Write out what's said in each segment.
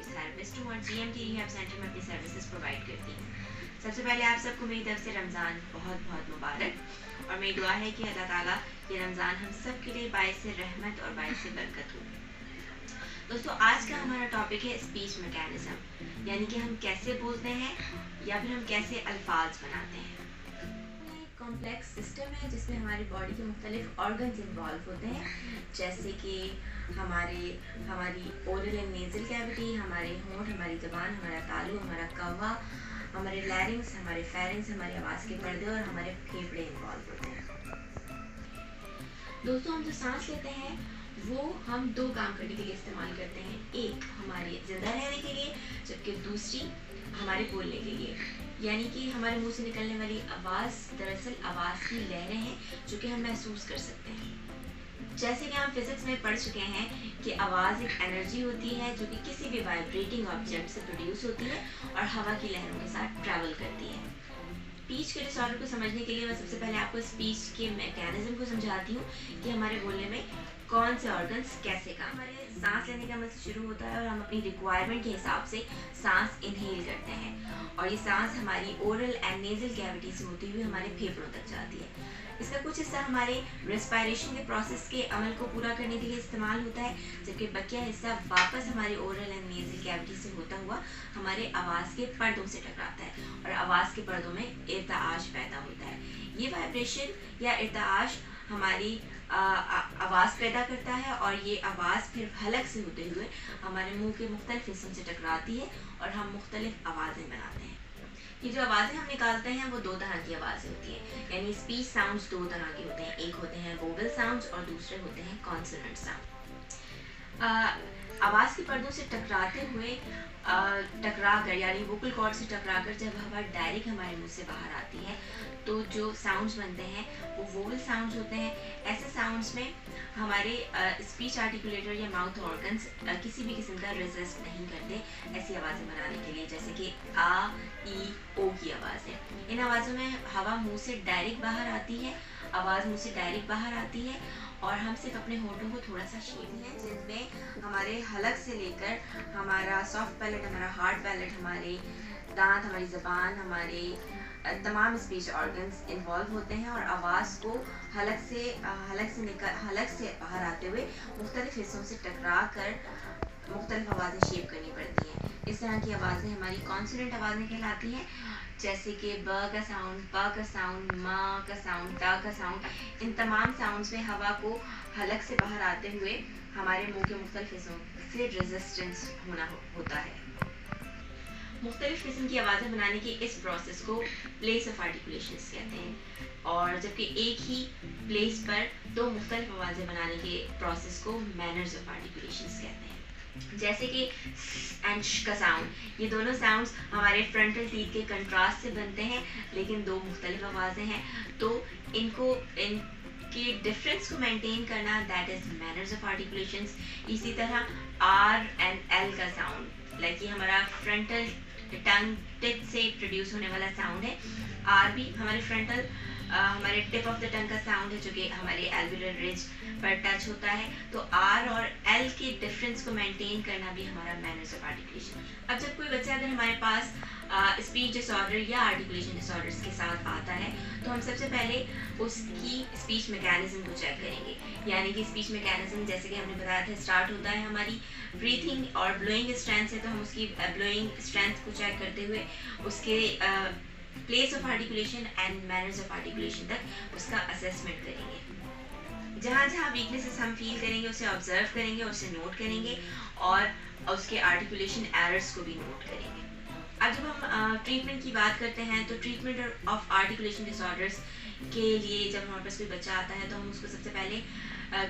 Speech therapist हूँ और GMT rehab centre में अपनी सर्विसेज प्रोवाइड करती हूँ। सबसे पहले आप सबको मेरी तरफ से रमज़ान बहुत बहुत मुबारक और मेरी दुआ है कि अल्लाह ताला ये रमज़ान हम सब के लिए बाइस रहमत और बाइस बरकत हो। दोस्तों, आज का हमारा टॉपिक है स्पीच मैकेनिज्म, यानी कि हम कैसे बोलते हैं या फिर हम कैसे अल्फाज बनाते हैं। कॉम्प्लेक्स सिस्टम है जिसमें हमारी बॉडी के मुख्तलिफ ऑर्गन्स इन्वॉल्व होते हैं, जैसे कि हमारी ओरल एंड नेजल कैविटी, हमारे होंठ, हमारी ज़बान, हमारा तालु, हमारा कव्वा, हमारे लैरिंग्स, हमारे फेरिंग्स, हमारी आवाज़ के पर्दे और हमारे फेफड़े इन्वॉल्व होते हैं। दोस्तों, हम जो सांस लेते हैं वो हम दो काम करने के लिए इस्तेमाल करते हैं, एक हमारे ज़िंदा रहने के लिए, जबकि दूसरी हमारे बोलने के लिए। यानी कि हमारे मुंह से निकलने वाली आवाज़ दरअसल आवाज़ की लहरें हैं जो कि हम महसूस कर सकते हैं। जैसे कि हम फिजिक्स में पढ़ चुके हैं कि आवाज़ एक एनर्जी होती है जो कि किसी भी वाइब्रेटिंग ऑब्जेक्ट से प्रोड्यूस होती है और हवा की लहरों के साथ ट्रैवल करती है। स्पीच के डिसऑर्डर को समझने के लिए मैं सबसे पहले आपको स्पीच के मैकेनिज्म को समझाती हूँ कि हमारे बोलने में कौन से ऑर्गन्स कैसे काम। हमारे सांस लेने का मतलब शुरू होता है और हम अपनी रिक्वायरमेंट के हिसाब से सांस इनहेल करते हैं और ये सांस हमारी ओरल एंड नेजल कैविटी से होती हुई हमारे फेफड़ों तक जाती है। इसका कुछ हिस्सा हमारे रेस्पिरेशन के प्रोसेस के अमल को पूरा करने के लिए इस्तेमाल होता है, जबकि बकिया हिस्सा वापस हमारे ओरल एंड नेजल कैविटी से होता हुआ हमारे आवाज़ के पर्दों से टकराता है और आवाज़ के पर्दों में इर्ताआश पैदा होता है। ये वाइब्रेशन या इर्ताआश हमारी आवाज़ पैदा करता है और ये आवाज़ फिर हलक से होते हुए हमारे मुंह के मुख्तलिफ हिस्सों से टकराती है और हम मुख्तलिफ आवाज़ें बनाते हैं। ये जो आवाज़ें हम निकालते हैं वो दो तरह की आवाज़ें होती हैं, यानी स्पीच साउंड्स दो तरह के होते हैं, एक होते हैं वोवल साउंड्स और दूसरे होते हैं कॉन्सोनेंट साउंड। आवाज़ के पर्दों से टकराते हुए टकराकर यानी वोकल कॉर्ड से टकराकर जब हवा डायरेक्ट हमारे मुंह से बाहर आती है तो जो साउंड्स बनते हैं वो वोवल साउंड्स होते हैं। ऐसे साउंड्स में हमारे स्पीच आर्टिकुलेटर या माउथ ऑर्गन्स किसी भी किस्म का रेजिस्ट नहीं करते ऐसी आवाज़ें बनाने के लिए, जैसे कि आ, ई, ओ की आवाज़ें। इन आवाज़ों में हवा मुंह से डायरेक्ट बाहर आती है, आवाज़ मुंह से डायरेक्ट बाहर आती है और हम सिर्फ अपने होठों को थोड़ा सा छेड़ते हैं, जिनमें हमारे हलक से लेकर हमारा सॉफ्ट पैलेट, हमारा हार्ड पैलेट, हमारे दांत, हमारी ज़बान, हमारे तमाम स्पीच ऑर्गन्स इन्वॉल्व होते हैं और आवाज़ को हलक से बाहर आते हुए मुख्तलिफ हिस्सों से टकरा कर मुख्तलिफ आवाज़ें शेप करनी पड़ती हैं। इस तरह की आवाज़ें हमारी कॉन्सोनेंट आवाज़ें कहलाती हैं, जैसे कि ब का साउंड, प का साउंड, म का साउंड, ट का साउंड। इन तमाम साउंड्स में हवा को हलक से बाहर आते हुए हमारे मुंह के मुख्तलिफ हिस्सों से रेजिस्टेंस होता है। मुख्तलिफ किस्म की आवाज़ें बनाने की इस प्रोसेस को प्लेस ऑफ आर्टिकुलेशंस कहते हैं और जबकि एक ही प्लेस पर दो मुख्तलिफ आवाज़ें बनाने के प्रोसेस को मैनर्स ऑफ आर्टिकुलेशंस कहते हैं। जैसे कि एंड श का साउंड, ये दोनों साउंड्स हमारे फ्रंटल टीथ के कंट्रास्ट से बनते हैं, लेकिन दो मुख्तलिफ आवाज़ें हैं तो इनके डिफरेंस को मेंटेन करना that is manners of articulations. इसी तरह आर एंड एल का साउंड, लाइक ये हमारा फ्रंटल टंग टिप से प्रोड्यूस होने वाला साउंड है। आर भी हमारे टिप ऑफ द टंग का साउंड है जो कि हमारे एल्वियोलर रिज पर टच होता है। तो आर और एल के डिफरेंस को मेंटेन करना भी हमारा मैनर्स ऑफ आर्टिकुलेशन। अब जब कोई बच्चा अगर हमारे पास स्पीच डिसऑर्डर या आर्टिकुलेशन डिसऑर्डर्स के साथ आता है तो हम सबसे पहले उसकी स्पीच मैकेनिज्म को चेक करेंगे, यानी कि स्पीच मैकेनिज्म जैसे कि हमने बताया था स्टार्ट होता है हमारी ब्रीथिंग और ब्लोइंग स्ट्रेंथ से, तो हम उसकी ब्लोइंग स्ट्रेंथ को चेक करते हुए उसके place of articulation and manners of articulation तक उसका असेसमेंट करेंगे। जहाँ जहाँ वीकनेसेस हम फील करेंगे उसे ऑब्जर्व करेंगे, उसे नोट करेंगे और उसके आर्टिकुलेशन एरर्स को भी नोट करेंगे। अब जब हम ट्रीटमेंट की बात करते हैं तो ट्रीटमेंट ऑफ आर्टिकुलेशन डिसऑर्डर्स के लिए जब हमारे पास कोई बच्चा आता है तो हम उसको सबसे पहले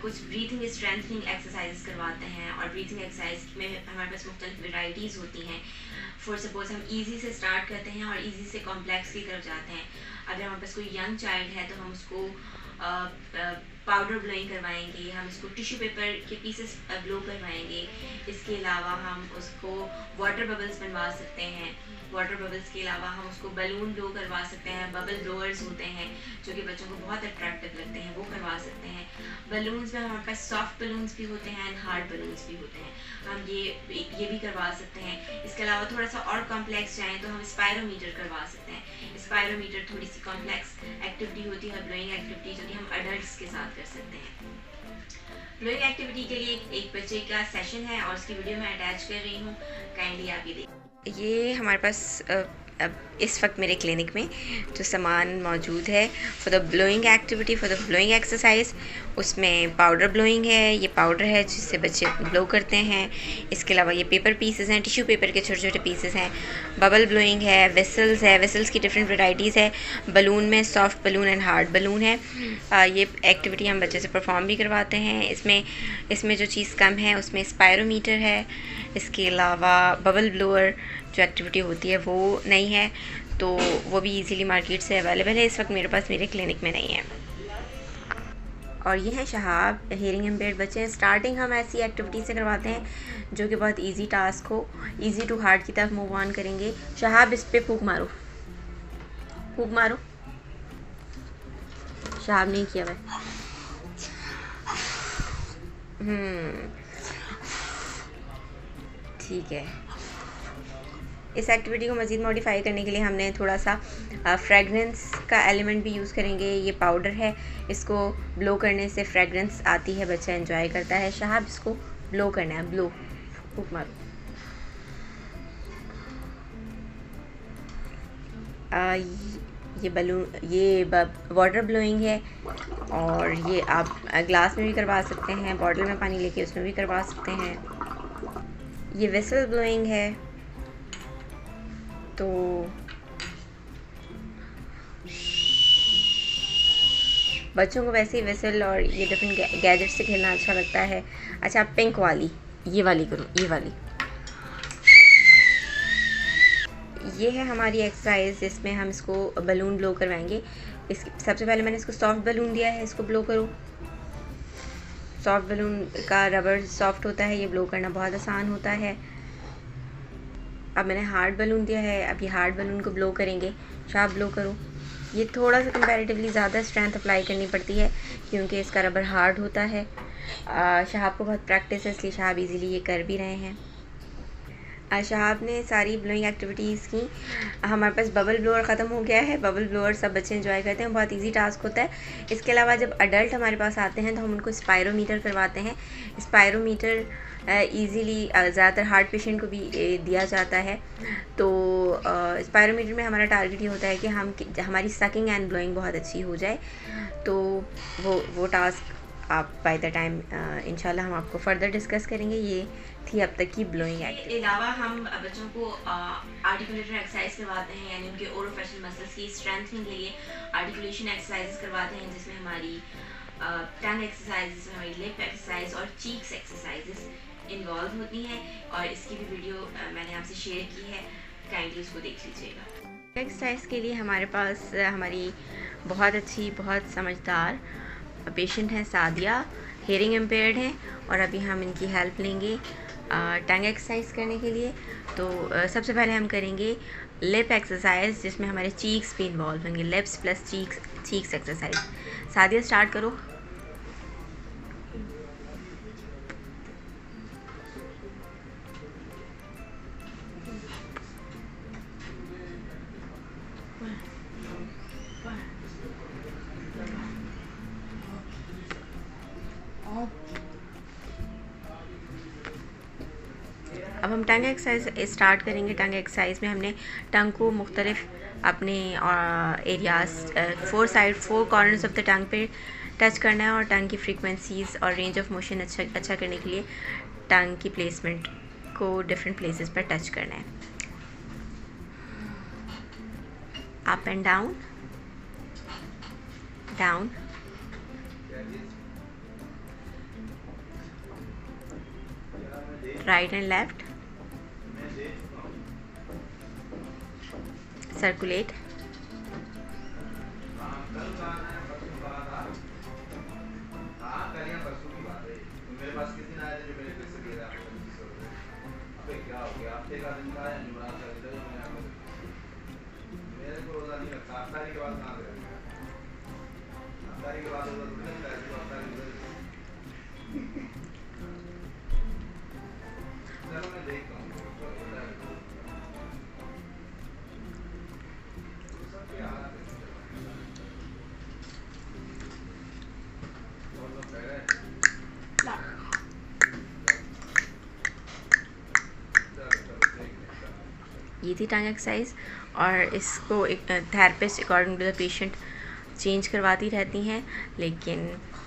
कुछ ब्रीथिंग स्ट्रेंथनिंग एक्सरसाइज करवाते हैं और ब्रीथिंग एक्सरसाइज में हमारे पास मुख्तलिफ वेराइटीज़ होती हैं। फॉर सपोज हम ईजी से स्टार्ट करते हैं और ईजी से कॉम्प्लेक्स की तरफ जाते हैं। अगर हमारे पास कोई यंग चाइल्ड है तो हम उसको पाउडर ब्लोइंग करवाएंगे, हम इसको टिश्यू पेपर के पीसेस ब्लो करवाएंगे। इसके अलावा हम उसको वाटर बबल्स बनवा सकते हैं। वाटर बबल्स के अलावा हम उसको बलून ब्लो करवा सकते हैं। बबल ब्लोअर्स होते हैं जो कि बच्चों को बहुत अट्रैक्टिव लगते हैं, वो करवा सकते हैं। बलून्स में हमारे पास सॉफ्ट बलून्स भी होते हैं एंड हार्ड बलून्स भी होते हैं, हम ये भी करवा सकते हैं। इसके अलावा थोड़ा सा और कॉम्प्लेक्स जाएँ तो हम स्पायरोमीटर करवा सकते हैं। स्पायरोमीटर थोड़ी सी कॉम्प्लेक्स एक्टिविटी होती है, ब्लोइंग एक्टिविटी, जो कि हम अडल्ट्स के साथ कर सकते हैं। ब्लोइंग एक्टिविटी के लिए एक बच्चे का सेशन है और उसकी वीडियो मैं अटैच कर रही हूँ, काइंडली आप ये देखिए। ये हमारे पास अब इस वक्त मेरे क्लिनिक में जो सामान मौजूद है for the blowing activity, for the blowing exercise, उसमें पाउडर ब्लोइंग है। ये पाउडर है जिससे बच्चे ब्लो करते हैं। इसके अलावा ये पेपर पीसेस हैं, टिश्यू पेपर के छोटे छोटे पीसेस हैं। बबल ब्लोइंग है, वेसल्स है, वेसल्स की डिफरेंट वैराइटीज़ है। बलून में soft balloon and hard balloon है। ये एक्टिविटी हम बच्चे से परफॉर्म भी करवाते हैं। इसमें जो चीज़ कम है उसमें स्पायरोमीटर है। इसके अलावा बबल ब्लोअर जो एक्टिविटी होती है वो नहीं है, तो वो भी इजीली मार्केट से अवेलेबल है। इस वक्त मेरे पास मेरे क्लिनिक में नहीं है। और ये है शहाब, हियरिंग इम्पेयर्ड बच्चे हैं। स्टार्टिंग हम ऐसी एक्टिविटी से करवाते हैं जो कि बहुत इजी टास्क हो, इजी टू हार्ड की तरफ मूव ऑन करेंगे। शहाब इस पे फूंक मारो, फूंक मारो। शहाब नहीं किया भाई। ठीक है। इस एक्टिविटी को मज़ीद मॉडिफाई करने के लिए हमने थोड़ा सा फ्रेगरेंस का एलिमेंट भी यूज़ करेंगे। ये पाउडर है, इसको ब्लो करने से फ्रेगरेंस आती है, बच्चा एंजॉय करता है। शहाब इसको ब्लो करना है, ब्लो, फूंक मारो। ये बलून, ये वाटर ब्लोइंग है और ये आप ग्लास में भी करवा सकते हैं, बॉटल में पानी लेके उसमें भी करवा सकते हैं। ये वेसल ब्लोइंग है, तो बच्चों को वैसे ही वेसल और ये डिफरेंट गैजेट से खेलना अच्छा लगता है। अच्छा, पिंक वाली, ये वाली करो, ये वाली। ये है हमारी एक्सरसाइज जिसमें हम इसको बलून ब्लो करवाएंगे। सबसे पहले मैंने इसको सॉफ्ट बलून दिया है, इसको ब्लो करो। सॉफ्ट बलून का रबर सॉफ्ट होता है, ये ब्लो करना बहुत आसान होता है। अब मैंने हार्ड बलून दिया है, अब ये हार्ड बलून को ब्लो करेंगे। शार्प ब्लो करो। ये थोड़ा सा कंपैरेटिवली ज़्यादा स्ट्रेंथ अप्लाई करनी पड़ती है क्योंकि इसका रबर हार्ड होता है। शहाब को बहुत प्रैक्टिस है, इसलिए शहाब इजीली ये कर भी रहे हैं। शहाब ने सारी ब्लोइंग एक्टिविटीज़ की। हमारे पास बबल ब्लोअर ख़त्म हो गया है। बबल ब्लोअर सब बच्चे एंजॉय करते हैं, बहुत इजी टास्क होता है। इसके अलावा जब अडल्ट हमारे पास आते हैं तो हम उनको स्पायरोमीटर करवाते हैं। स्पायरोमीटर इजीली ज़्यादातर हार्ट पेशेंट को भी दिया जाता है। तो स्पायरोमीटर में हमारा टारगेट ये होता है कि हमारी सकिंग एंड ब्लोइंग बहुत अच्छी हो जाए। तो वो टास्क आप बाय द टाइम इंशाल्लाह हम आपको फर्दर डिस्कस करेंगे। ये थी अब तक की ब्लोइंग एक्टिविटी। इसके अलावा हम बच्चों को आर्टिकुलेटर एक्सरसाइज करवाते हैं, यानी उनके ओरोफेशियल मसल्स की स्ट्रेंथनिंग के लिए आर्टिकुलेशन एक्सरसाइजेस करवाते हैं, जिसमें हमारी टंग एक्सरसाइजेस, हमारी लिप एक्सरसाइज और चीक्स एक्सरसाइजेस इन्वॉल्व होती हैं। और इसकी भी वीडियो मैंने आपसे शेयर की है, काइंडली उसको देख लीजिएगा। एक्सरसाइज के लिए हमारे पास हमारी बहुत अच्छी, बहुत समझदार पेशेंट हैं सादिया, हियरिंग इम्पेयर्ड हैं और अभी हम इनकी हेल्प लेंगे टंग एक्सरसाइज करने के लिए। तो सबसे पहले हम करेंगे लिप एक्सरसाइज जिसमें हमारे चीक्स भी इन्वॉल्व होंगे, lips plus cheeks exercise. Sadia start करो। अब हम टंग एक्सरसाइज स्टार्ट करेंगे। टंग एक्सरसाइज में हमने टंग को मुख्तलिफ अपने areas 4 corners of the tongue पे टच करना है और टंग की फ्रीक्वेंसीज और रेंज ऑफ मोशन अच्छा करने के लिए टंग की प्लेसमेंट को डिफरेंट प्लेसेस पर टच करना है। Up and down, down, right and left, circulate, कल या परसों की बात है, तो मेरे पास किस दिन आया था जो मेरे पैसे दे रहा है आपको 2500 रुपये। अबे क्या हो गया, हफ्ते का दिन था या जुड़ा था इधर जो मैंने आपको मेरे को रोज़ा नहीं लगता। 8 तारीख के बाद कहाँ से लगेगा? 8 तारीख के बाद रोज़ा थोड़ी लगता है, जो 8 तारीख चलो मैं देखता हूँ सबके हालात ऐसे चल रहे हैं। और सब कह रहे हैं चलो चलो देखते हैं ये थी टंग एक्सरसाइज, और इसको एक therapist according to the patient change करवाती रहती हैं, लेकिन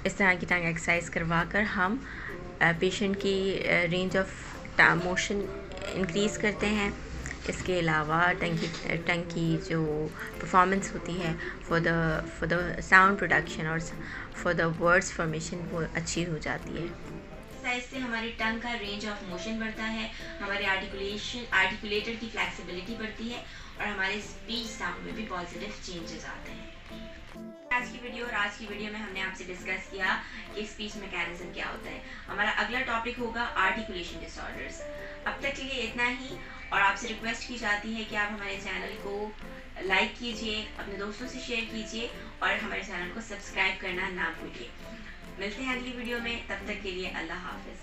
इस तरह की टंग एक्सरसाइज करवा कर हम पेशेंट की रेंज ऑफ मोशन इंक्रीज़ करते हैं। इसके अलावा टंग की जो परफॉर्मेंस होती है फॉर द साउंड प्रोडक्शन और फॉर द वर्ड्स फॉर्मेशन वो अच्छी हो जाती है। एक्सरसाइज से हमारी टंग का रेंज ऑफ मोशन बढ़ता है, हमारे आर्टिकुलेटर की फ्लेक्सिबिलिटी बढ़ती है, और हमारे स्पीच साउंड में भी पॉजिटिव चेंजेस आते हैं। आज की वीडियो में हमने आपसे डिस्कस किया कि स्पीच मैकेनिज्म क्या होता है। हमारा अगला टॉपिक होगा आर्टिकुलेशन डिसऑर्डर्स। अब तक के लिए इतना ही, और आपसे रिक्वेस्ट की जाती है कि आप हमारे चैनल को लाइक कीजिए, अपने दोस्तों से शेयर कीजिए, और हमारे चैनल को सब्सक्राइब करना ना भूलिए। मिलते हैं अगली वीडियो में, तब तक के लिए अल्लाह हाफिज़।